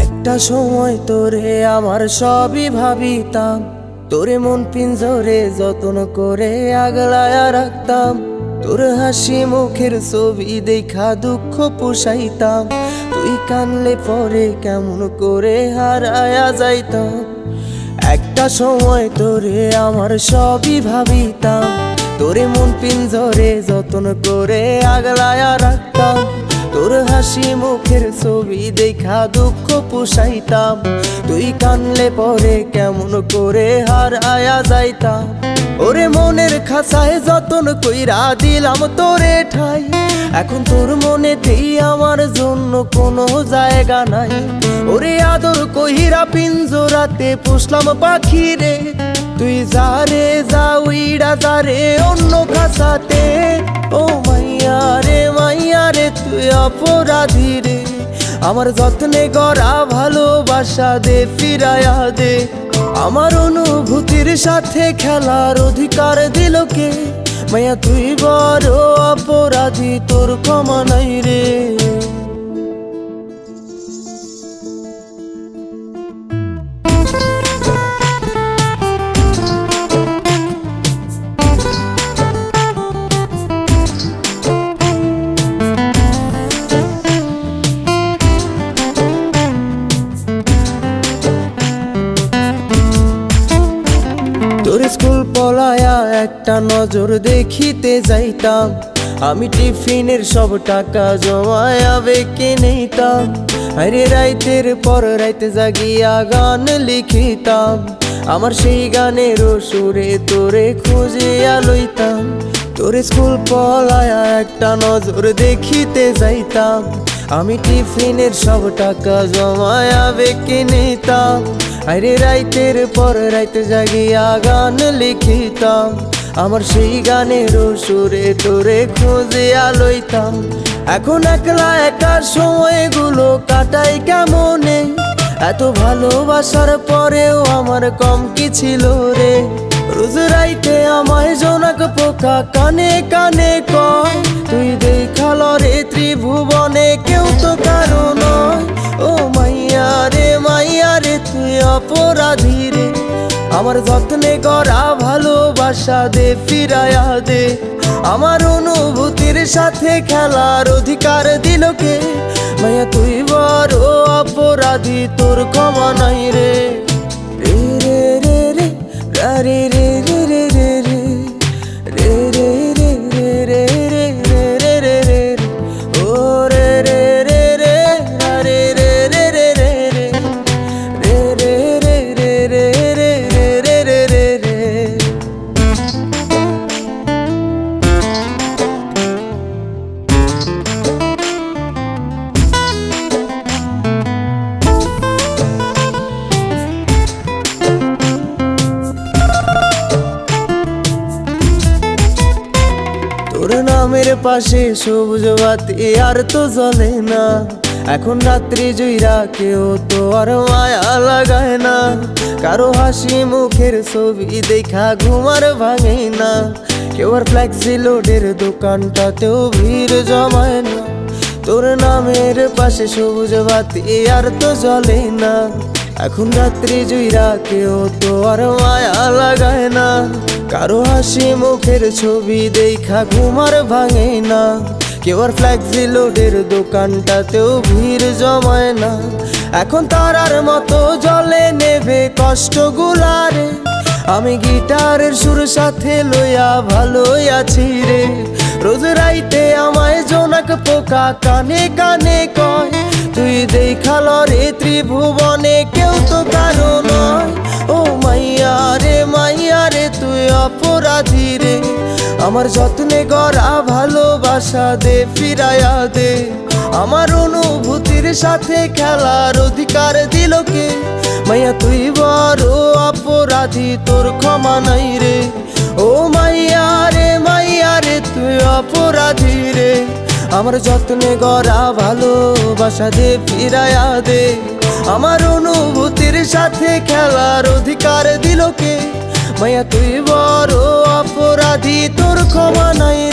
একটা সময় তোরে আমার সবই ভাবিতাম, তোরে মন পিঞ্জরে যত্ন করে আগলায়া রাখতাম। তোর হাসি মুখের ছবি দেখা দুঃখ পুষাইতাম, তুই কানলে পরে কেমন করে হারায়া যাইতাম। একটা সময় তোরে আমার সবই ভাবিতাম, তোরে মন পিঞ্জরে যত্ন করে আগলায়া রাখতাম। তোর হাসি মুখের ছবি দেখা দুঃখ পুষাইতাম, তুই কানলে পরে কেমন করে হারায়া যাইতাম। ওরে মনের খাঁচায় যতন কইরা দিলাম তোরে ঠাই, এখন তোর মনেতেই আমার জন্য কোনো জায়গা নাই। ওরে আদর কইরা পিঞ্জরাতে পুষলাম পাখি রে, তুই যারে যা উইড়া যারে অন্য খাঁচাতে। ও মাইয়া রে তুই অপরাধী রে, আমার যত্নে গড়া ভালোবাসা দে ফিরায়া দে। আমার অনুভূতির সাথে খেলার অধিকার দিল কে? মাইয়া তুই বড় অপরাধী, তোর ক্ষমা নাই রে। তোর স্কুল পলায়া একটা নজর দেখিতে যাইতাম, আমি টিফিনের সব টাকা জমায়া বেঁকে নিতাম। আরে রাইতের পর রাইতে জাগিয়া গান লিখিতাম, আমার সেই গানের সুরে তোরে খুঁজিয়া লইতাম। তোর স্কুল পলায়া একটা নজর দেখিতে যাইতাম, আমি টিফিনের সব টাকা জমায়া বেঁকে নিতাম। আরে রাইতের পর রাইতে জাগিয়া গান লিখিতাম, আমার সেই গানের সুরে তোরে খুঁজিয়া লইতাম। এখন একলা একা সময়গুলো কাটাই কেমনে, এত ভালোবাসার পরেও আমার কম কি ছিল রে। রোজ রাইতে আমায় জোনাক পোকা কানে কানে কয়, তুই দেখাল রে ত্রিভুবনে কেউ তো কারো নয়। ও মাইয়া রে তুই অপরাধী রে, আমার যত্নে গড়া ভালোবাসা দে ফিরায়া দে। আমার অনুভূতির সাথে খেলার অধিকার দিল কে? মাইয়া তুই বড় অপরাধী, তোর ক্ষমা নাই রে। রে রে রে রে রে রে রে রে রে রে রে রে রে রে রে রে রে ও রে রে রে রে রে রে রে রে রে রে রে রে রে রে রে রে রে। তোর নামের পাশে সবুজ বাতি আর তো জ্বলে না, এখন রাত্রি জুইরা কেউ তো আর মায়া লাগায় না। কারো হাসি মুখের ছবি দেখা ঘুমার ভাঙে না, কেউ আর ফ্লেক্সি লোডের দোকানটাতেও ভিড় জমায় না। তোর নামের পাশে সবুজ বাতি আর তো জ্বলে না, এখন রাত্রি জুইরা কেউ তো আর মায়া লাগায় না। কারো হাসি মুখের ছবি দেখা ঘুমার ভাঙে না, কেউ আর ফ্লেক্সি লোডের দোকানটাতেও ভিড় জমায় না। এখন তারার মতো জলে নেবে কষ্টগুলারে, আমি গিটারের সুর সাথে লইয়া ভালোই আছি রে। রোজ রাইতে আমায় জোনাক পোকা কানে কানে কয়, তুই দেখাল রে ত্রিভুবনে কেউ তো কারো নয়। ও মাইয়া রে তুই অপরাধী রে, আমার যত্নে গড়া ভালোবাসা দে ফিরায়া দে। আমার অনুভূতির সাথে খেলার অধিকার দিল কে? মাইয়া তুই বড় অপরাধী, তোর ক্ষমা নাই রে। ও মাইয়া আমার যত্নে গড়া ভালোবাসা দে ফিরায়া দে, আমার অনুভূতির সাথে খেলার অধিকার দিল কে? মায়া তুই বড় অপরাধী, তোর ক্ষমা নাই